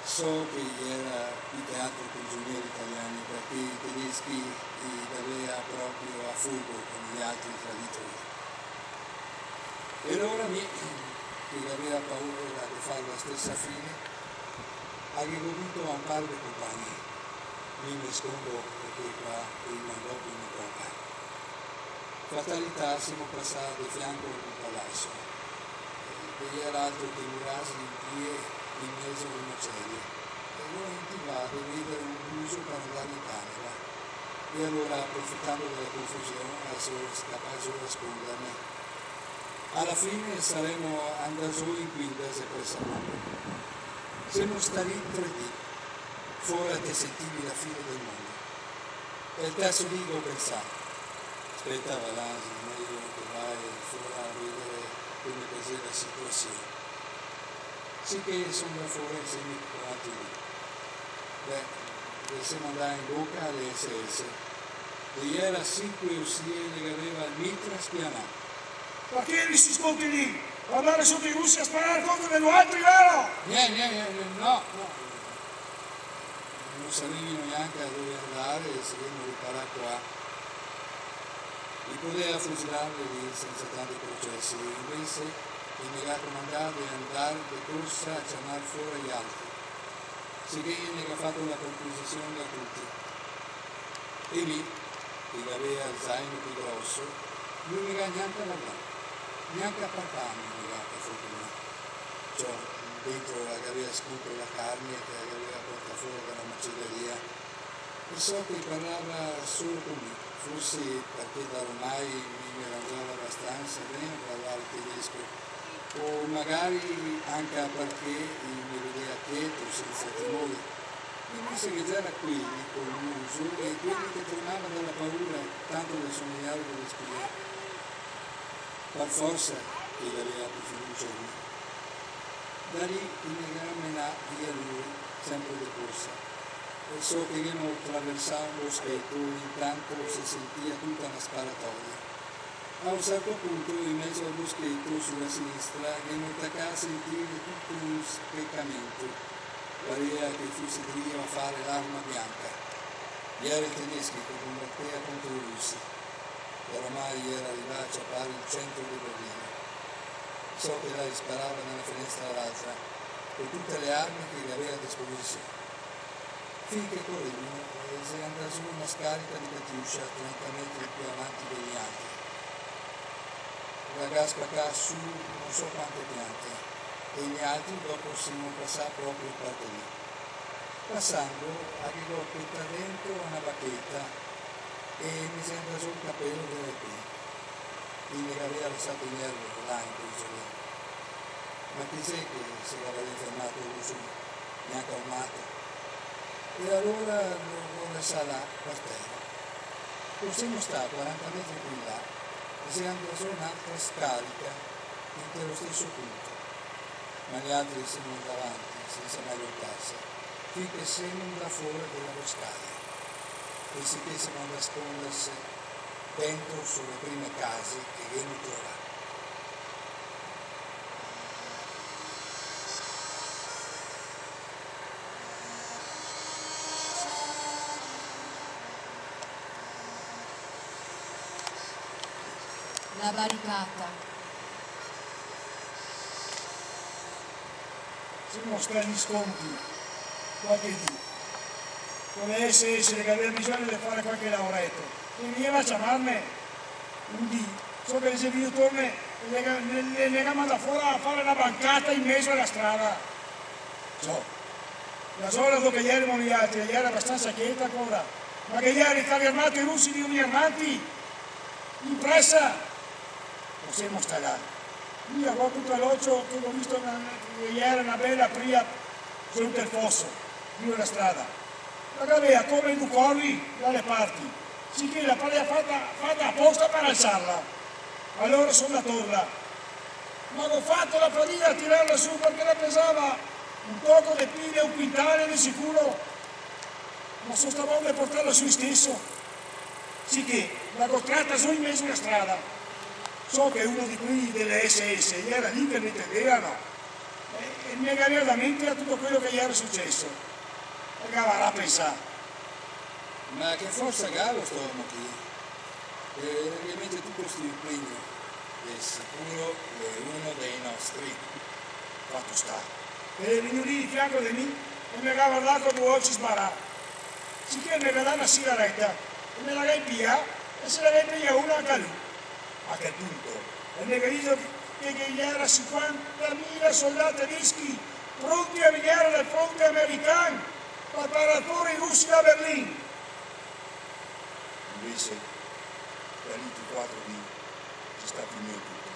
Speaker 3: So che era più che altro prigionieri italiani perché i tedeschi li aveva proprio a fuoco con gli altri traditori. E allora che aveva paura di fare la stessa fine, avevo dovuto un paio di compagni. io mi nascondo perché qua prima e dopo mi tocca. Fatalità siamo passati di fianco al palazzo. E era altro che murasi in pie in mezzo alle macerie. E l'ho intivato di vedere un buso per andare in camera. E allora, approfittando della confusione, sono capace di nascondermi. Alla fine saremo andati in guida se presa poco. Siamo stati 3D, fuori che sentivi la fine del mondo. E il terzo dì ho pensato, aspetta, va là, meglio che vai fuori a vedere come cos'è la situazione. Sì che sono da fuori insieme con altri lì. Possiamo andare in bocca alle SS. E ieri a 5 ossie le aveva il mitra spianato.
Speaker 1: Perché si sconti lì? Andare sotto i russi a sparare contro degli altri, vero?
Speaker 3: No. Non sapevano neanche a dove andare e si devono riparare qua. Li poteva fusilare lì senza tanti processi, invece il negato mandato di andare di corsa a chiamare fuori gli altri. Sicché gli ha fatto la composizione da tutti. E lì, che aveva il zaino più grosso, non mi ha neanche lavorato, neanche a partare non mi ha fortuna. Cioè, dentro che aveva scritto la carne che aveva portato fuori dalla macelleria. E so che parlava solo con me, forse perché da ormai mi arrangiava abbastanza bene a parlare tedesco, o magari anche perché mi vedeva quieto, senza timore. Mi disse che già era quelli con l'uso e quelli che tornavano dalla paura, tanto da somigliare delle spie. Per forza che aveva più fiducia in me. Da lì il negame via lui, sempre di corsa. E so che io non attraversavo lo spetto, intanto si sentiva tutta una sparatoria. A un certo punto, in mezzo al boschetto sulla sinistra, che non attaccava a sentire tutto un speccamento. Pareva che fosse lì a fare l'arma bianca. Gli aerei tedeschi che combatteva contro i russi. E ormai era arrivato a ciappare il centro di Berlino. So che lei sparava nella finestra razza con tutte le armi che aveva a disposizione. Finché correvano e si andava su una scarica di Catiuscia 30 metri più avanti degli altri. La gas spaccava su non so quante piante e gli altri dopo siamo passati proprio in parte lì. Passando arrivò tutta dentro una bacchetta e mi si andò sul capello delle qui. Quindi aveva lasciato il nervo là in quel giorno. Ma chi c'è che si aveva fermato su, neanche armato? E allora lo lasciò là per terra. Poi siamo stati 40 metri più in là e si andò su un'altra scarica nello stesso punto. Ma gli altri siamo davanti senza mai voltarsi, finché siamo da fuori della boscaglia. E si che siamo a nascondersi dentro sulle prime case che viene trovato.
Speaker 2: La barricata.
Speaker 1: Siamo stati sconti qualche dì. Con le SS che aveva bisogno di fare qualche lavoretto. E veniva a chiamarmi un dì. So che se io torno le legamo da fuori a fare la bancata in mezzo alla strada. So. La zona dove ieri erano gli altri, ieri era abbastanza quieta ancora. Ma che ieri i carri armati russi di unì armati in pressa. Possiamo stare. Io avevo tutto l'occhio che ho visto ieri una bella pria sotto il fosso, giù la strada. Ma aveva come due corvi dalle parti, sicché la palla fatta apposta per alzarla. Allora sono andato là. Ma ho fatto la farina a tirarla su perché la pesava un poco di pile, un quintale di sicuro. Ma sono stato a portarla su stesso. Sicché l'ho tratta su in mezzo alla strada. So che uno di quelli delle SS gli era lì che mi intendevano e mi aveva da mente a tutto quello che gli era successo. E cavava a pensare.
Speaker 3: Ma che forza gallo stavamo qui? E ovviamente tutto questo impegno è sicuro è uno dei nostri.
Speaker 1: Fatto sta. E venivo lì di fianco di me e mi aveva guardato con due occhi sbarati. sicché me dà una sigaretta e me la via e se la via una anche a lui. A che punto? E mi ha detto che gli era 50.000 soldati tedeschi pronti a venire dal fronte americano per parare fuori i russi da Berlino. Invece, per lì 4 lì ci sta finito tutto.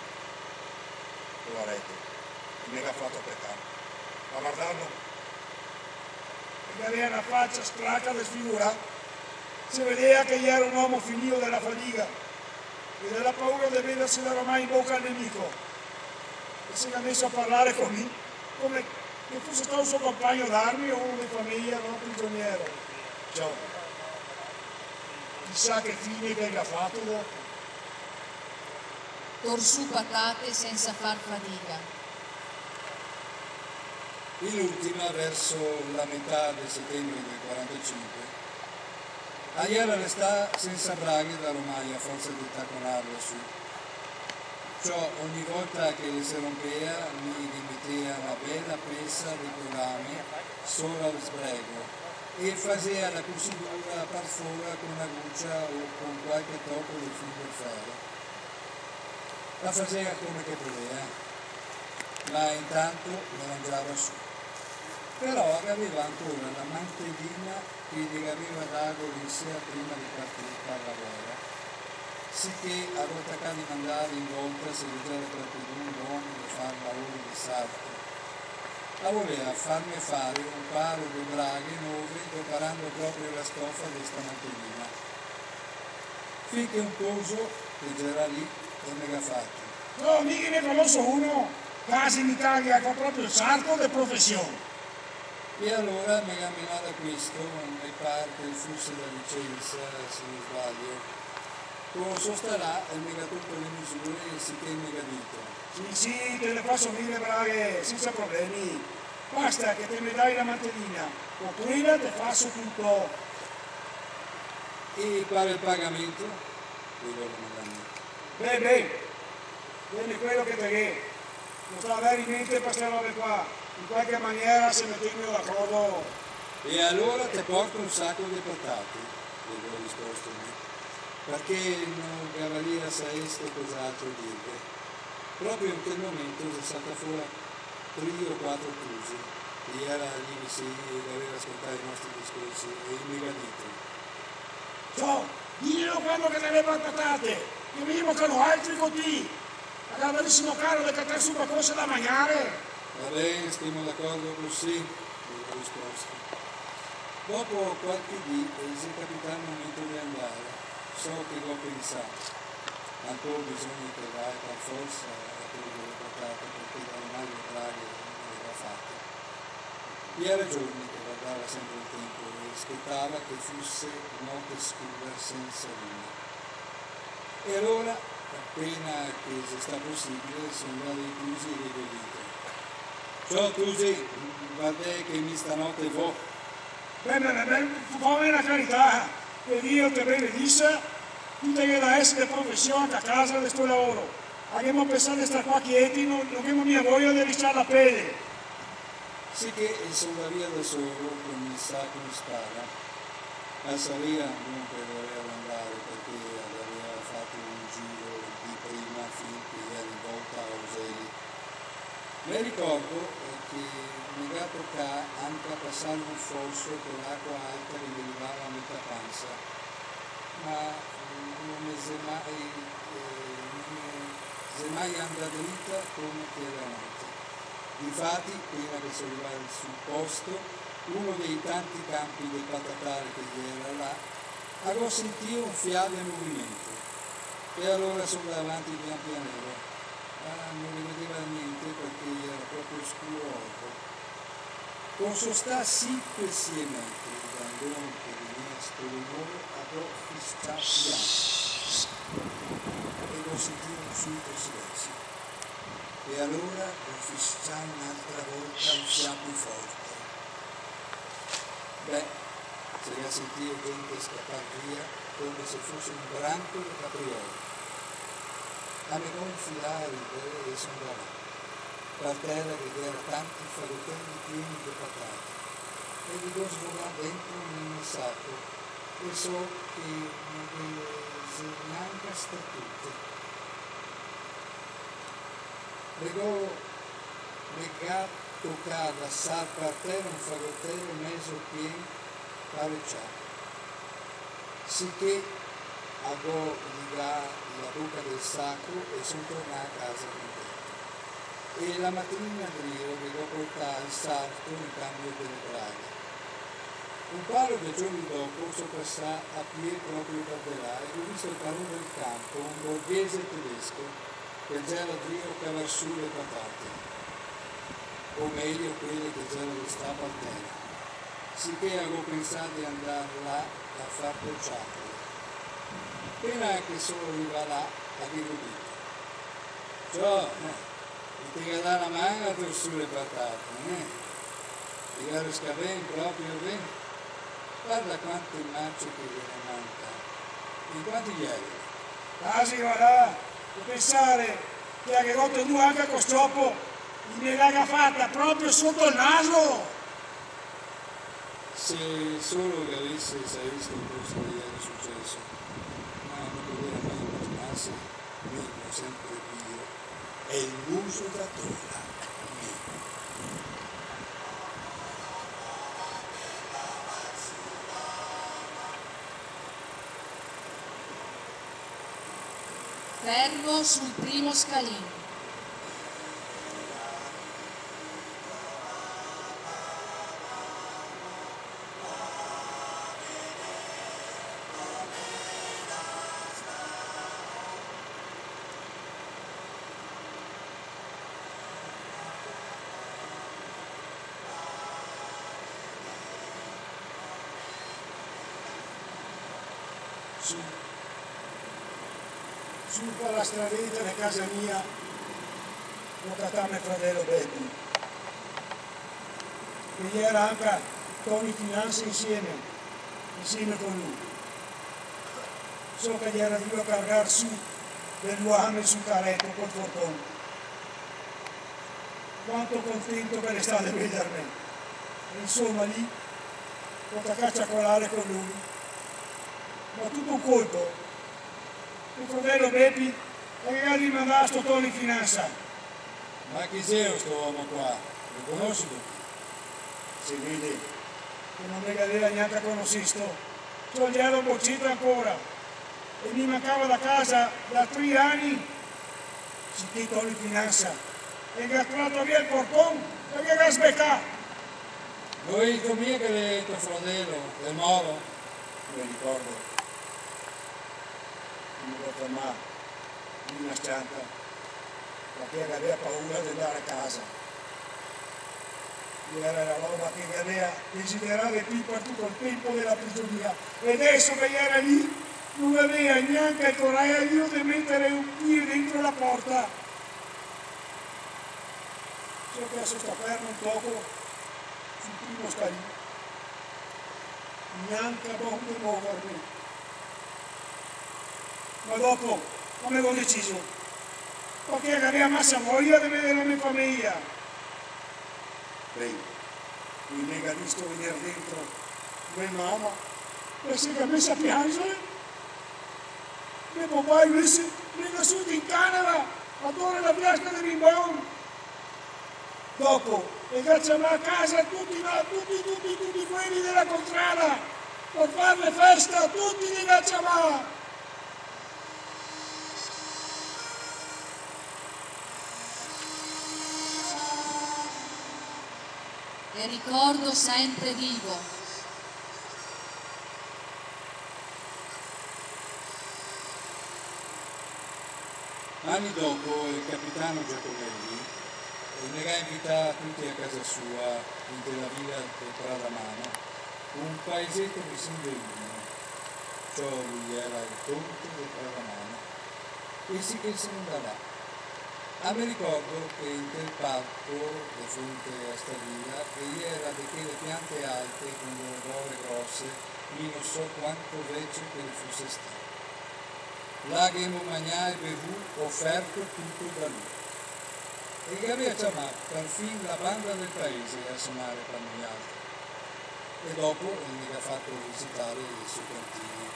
Speaker 1: Con la rete. E mi ha fatto peccare. Ma guardarlo, perché aveva una faccia stracca da sfigura, si vedeva che gli era un uomo finito della fatica e della paura di vedersi la romana in bocca al nemico. E si è messo a parlare con me come che fosse stato un suo compagno d'armi o uno di famiglia, non prigioniero. Ciao. Chissà che fine che ha fatto dopo.
Speaker 2: Torsù patate senza far fatica.
Speaker 3: In ultima, verso la metà del settembre del 45, Aiera restò senza braghe da Romagna a forza di tacconarlo su. Ciò ogni volta che si rompeva mi metteva una bella pezza di programe solo al sbrego e faceva la cucitura per fuori con una guccia o con qualche tocco di filo di ferro. La faceva come che poteva, ma intanto la mangiava su. Però aveva ancora la mantellina che gli aveva dato l'Isea prima di partire per la guerra, sicché avevo attaccato di mandare in volta se leggera per un uomo di fare lavoro di sarto. La voleva farmi fare un paio di braghe nuove preparando proprio la stoffa di sta mantellina. Finché un coso che c'era lì e me l'ha fatto.
Speaker 1: No, mica ne conosco uno, quasi in Italia, che fa proprio il sarto di professione.
Speaker 3: E allora mi ha menato questo, mi pare che fosse la licenza, se non sbaglio. Con sosterrà e mi ha tutto le misure e si che mi ha detto.
Speaker 1: Sì, te le posso venire brave senza problemi. Basta che te ne dai la mantellina, oppure te faccio tutto.
Speaker 3: E per il pagamento? Quello lo mandano.
Speaker 1: Bene quello che te che. Non sto avere in mente queste robe qua. In qualche maniera se mettiamo d'accordo.
Speaker 3: E allora ti porto un sacco di patate, gli ho risposto me, perché non cavaliera saeste cos'altro dirvi. Proprio in quel momento si è salta fuori 3 o 4 chiusi, e era lì vicini e aveva ascoltato i nostri discorsi e mi ha detto.
Speaker 1: Ciao, diglielo quando che te le patate, che venimo che lo altri con te. Aveva benissimo caro di cattare su qualcosa da mangiare.
Speaker 3: Va bene, stiamo d'accordo così, gli ho risposto. Dopo qualche dì si è capitato il momento di andare. So che l'ho pensato. Ancora bisogna che vai per forza a togliere le patate perché da animali braghe non le aveva fatte. Vi era giorni che guardava sempre il tempo e aspettava che fosse notte scura senza luna. E allora, appena che se sta possibile, sono andati chiusi e rivediti. Ciao Tusi, guarda che mi stanotte vo.
Speaker 1: Fammi una carità, che Dio te benedisse, tu te da essere professione a casa del tuo lavoro. Abbiamo pensato di stare qua quieti, non abbiamo mia voglia di risciare la pelle.
Speaker 3: Sì che sono via da solo con il sacco in spalla. A Saria non doveva andare perché aveva fatto un giro di prima fin che era in volta a Oseli. Mi ricordo che mi ha toccato anche a passare un fosso con l'acqua alta che mi arrivava a metà panza, ma non mi è mai andata dritta come che era notte. Difatti, prima che si arrivasse sul posto, uno dei tanti campi di patatare che era là, avevo sentito un fiato in movimento e allora sono davanti pian pianero. Non ne vedeva niente perché era proprio scuro orco. Con sostà 5-6 metri d'andone che veniva strumore avrò fischiato e lo sentivo un subito silenzio. E allora lo fischiai un'altra volta un fiato forte. Se la sentivo gente scappare via come se fosse un branco di caprioli. Aveva infilare e sono davanti. Per terra vedeva tanti fagotelli pieni di patate e li devo svolare dentro in una
Speaker 4: sacro e so che non deve neanche statute. Legò toccare la sal per terra un fagottello mezzo pieno parecchiato, sicché avò legato la bocca del sacro e sono tornato a casa contento. E la mattina Adrio legò portare il sarto in cambio delle braghe. Un paio di giorni dopo sono passato a piedi proprio per là e ho visto il padrone del campo, un borghese tedesco, che già Adrio cavava su le patate, o meglio quelle che già lo stava a terra. Sicché avevo pensato di andare là a far bruciarle. Appena che sono arrivato là, avevo detto, ciao, ti dà la mano per sulle patate, ti capisca bene, proprio bene. Guarda quante marce che gliene manca. In quanti gli hai?
Speaker 1: Quasi va là, può pensare che ha rotto due anche con stroppo, mi l'ha fatta proprio sotto il naso.
Speaker 4: Se solo che avesse visto questo che gli era successo, ma non poteva mai immaginarsi, dico sempre Dio, è il muso da tola.
Speaker 2: Fermo sul primo scalino.
Speaker 1: Su per la stradetta di casa mia ho cattato mio fratello Betty, che gli era anche Tony Finanza insieme con lui. So che gli era venuto a caricare su dell'uame sul carretto col portone. Quanto contento che è stato di vedermi. E insomma lì ho attaccato a cioccolare con lui. Ma tutto un colpo. Il fratello Beppi aveva rimandato sto Tony Finanza.
Speaker 4: Ma chi sei sto uomo qua? Lo conosci tu?
Speaker 1: Si vede che non mi aveva neanche conosciuto. Cioè gli ero boccito ancora e mi mancava da casa da 3 anni. Sentì Tony Finanza e mi ha tratto via il portone e mi ha sbeccato.
Speaker 4: Voi com'è che è tuo fratello? È moro?
Speaker 1: Mi ricordo. Mi l'ho fermato in una stanza perché aveva paura di andare a casa. Era la roba che aveva desiderato più per tutto il tempo della prigionia e adesso che era lì non aveva neanche il coraggio di mettere un piede dentro la porta. So che adesso sta fermo un poco sul primo scalino, neanche a bombe muovermi. Ma dopo avevo deciso, perché aveva massa voglia di vedere la mia famiglia. Beh, mi nega visto venire dentro mia mamma, e si è messa a piangere. Mio papà invece viene su in canera, adora la flasca di bimbon. Dopo, e cacciamo a casa tutti quelli della contrada, per farle festa, tutti li cacciamo.
Speaker 2: E ricordo sempre vivo.
Speaker 4: Anni dopo il capitano Giacomelli mi ha invitato tutti a casa sua in della villa del Pradamano, un paesetto vicino del Lino. Ciò lui era il conte del Pradamano e sì che se ne andava là. Mi ricordo che in quel parco, di fronte a sta villa, egli era di quelle piante alte con le rove grosse, io non so quanto vecchio che ne fosse stato. Là che abbiamo mangiato e bevuto, offerto tutto da lui. E che aveva chiamato perfino la banda del paese a suonare per noi altri. e dopo mi ha fatto visitare i suoi cantini.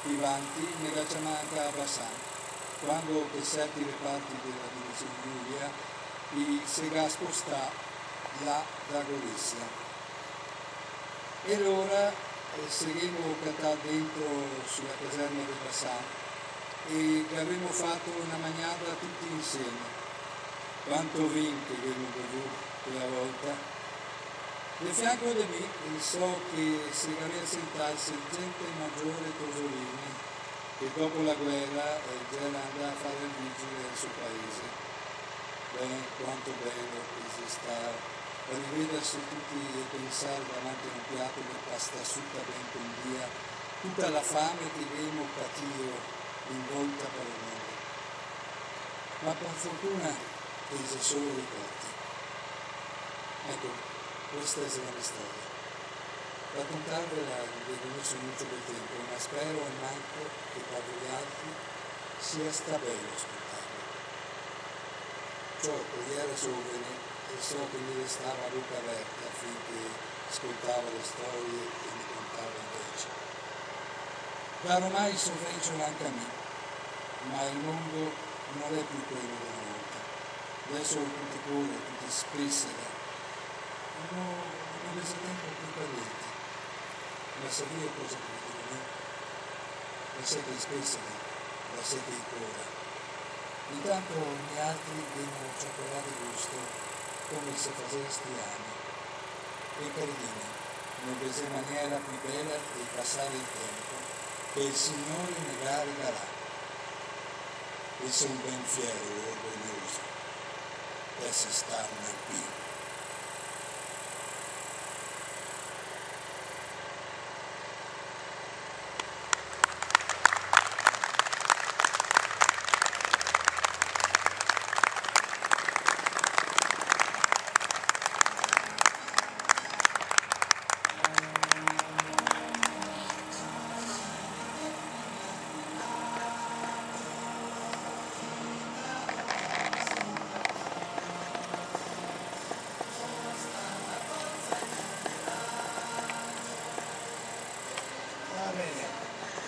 Speaker 4: Più avanti mi ha chiamato a Bassan, quando per certi reparti della divisione Giulia si è spostato là da Gorizia. E allora seguiamo cantato dentro sulla caserma di Bassan e abbiamo fatto una mangiata tutti insieme. Quanto vino che abbiamo bevuto quella volta. Di fianco di me so che si aveva sentato il gente maggiore Tosolini, che dopo la guerra già andava a fare il vigile nel suo paese. Beh, quanto bello che si sta a rivedersi tutti e pensare davanti a un piatto di pasta asciutta ben condia, tutta la fame che abbiamo patito in volta per il mondo. Ma per fortuna prese solo ricordi. Ecco, questa è la mia storia. Raccontarvela non so molto del tempo, ma spero e manco che per gli altri sia sta bello ascoltarlo. Certo, io ero giovane e so che mi restava a bocca aperta affinché ascoltavo le storie e mi contava invece. Da ormai sovvencio anche a me, ma il mondo non è più quello della volta. Adesso tutti cuore, tutti spessera. Non è tempo più per niente. Ma se io cosa credo di me? La sete spessera, la sete di cuore. Intanto gli altri devono cioccolate gusto come se facesti anni. E credimi, non c'è maniera più bella di passare il tempo che il Signore mi regalerà. E sono ben fiero e orgoglioso di essere stato nel Pino.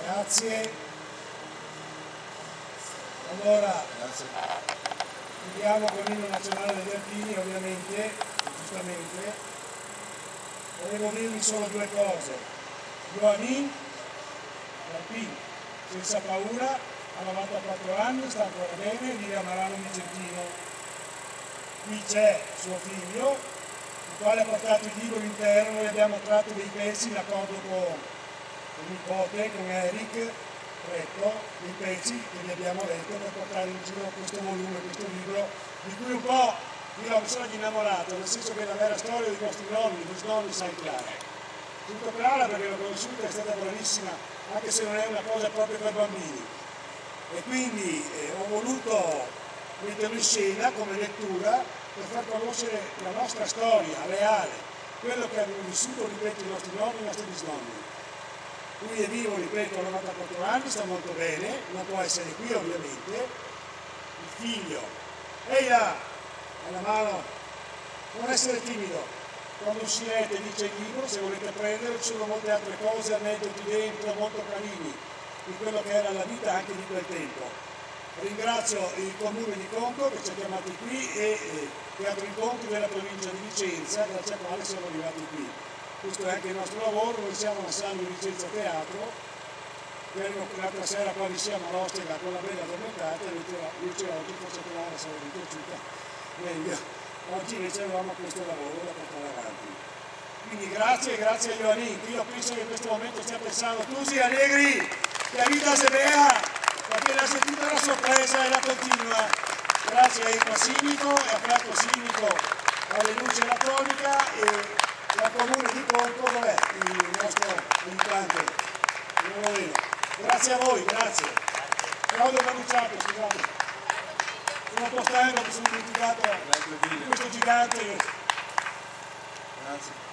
Speaker 1: Grazie. Allora, chiudiamo con l'inno nazionale degli Alpini, ovviamente, giustamente. Volevo dirvi solo due cose. Ioannin, l'Alpini, senza paura, ha 94 anni, sta ancora bene, vive a Marano Vicentino. Qui c'è suo figlio, il quale ha portato il libro interno, noi abbiamo tratto dei pezzi in accordo con nipote, con Eric Retto, dei pezzi che vi abbiamo letto per portare in giro questo volume, questo libro, di cui un po' io mi sono innamorato, nel senso che la vera storia dei nostri nonni, dei nonni San Clara. Tutto Clara perché l'ho conosciuta, è stata bravissima, anche se non è una cosa proprio per bambini. E quindi ho voluto metterlo in scena come lettura per far conoscere la nostra storia reale, quello che hanno vissuto, ripeto, i nostri nonni e i nostri bisnonni. Lui è vivo, ripeto, a 94 anni, sta molto bene, non può essere qui ovviamente. Il figlio, ehi là, alla mano, non essere timido. Quando uscirete, dice il libro, se volete prendere, ci sono molte altre cose, aneddoti dentro, molto carini, di quello che era la vita anche di quel tempo. Ringrazio il Comune di Conco che ci ha chiamati qui e Teatro Incontri della provincia di Vicenza, grazie al quale siamo arrivati qui. Questo è anche il nostro lavoro, noi siamo una sala di Vicenza Teatro, l'altra sera qua vi siamo all'Ostega con la bella addormentata, invece oggi forse la sera vi è piaciuta meglio. Oggi invece avevamo questo lavoro da portare avanti. Quindi grazie a Ioannin, io penso che in questo momento stia pensando Tusi Allegri, che la vita se vea, perché l'ha sentita la sorpresa e la continua. Grazie a Ipa Simico e a Franco Simico alle luci elettronica e al Comune di Conco, dov'è il nostro militante? Non lo vedo. Grazie a voi, grazie. Claudio Manucciato, scusate. Sono un po' stanco, mi sono dimenticato di questo gigante.
Speaker 4: Grazie.